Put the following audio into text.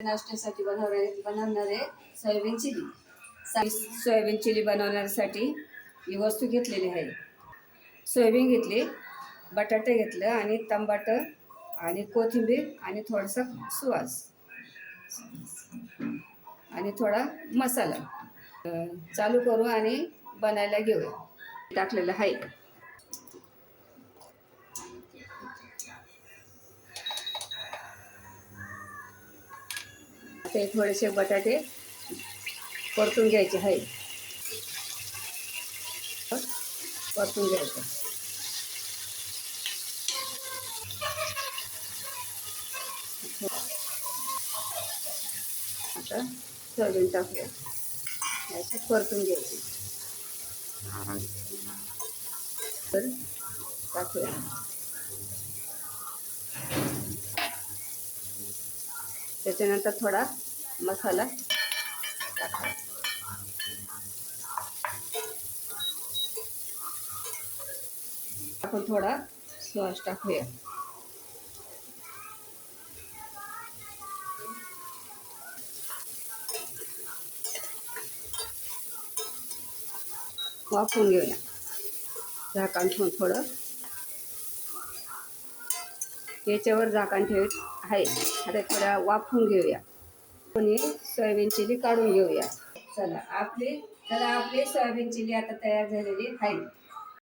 नाश्त्यासाठी बनवणारे soybean chilli. Soybean chilli बनवण्यासाठी ही वस्तू घेतलेली आहे. सोयाबीन घेतली, बटाटे घेतलं आणि टमाटर आणि कोथिंबीर आणि थोडासा सुवास आणि थोडा मसाला. चालू करू आणि बनायला घेऊया. टाकलेलं आहे. ते थोडेसे बटाटे परतून घ्यायचे आहे. परतून घ्यायचं. आता सोयाबीन टाकूया. याची परतून घ्यायची. तर टाकूया. त्याच्यानंतर थोडा मसाला टाका. आपण थोडा सॉस टाकूया. वाफवून घेऊया. झाकण ठेवून थोडं याच्यावर झाकण ठेवत आहे. आता थोडा वाफवून घेऊया. आणि सोयाबीन चिली काढून घेऊया. चला आपली सोयाबीन चिली आता तयार झालेली आहे.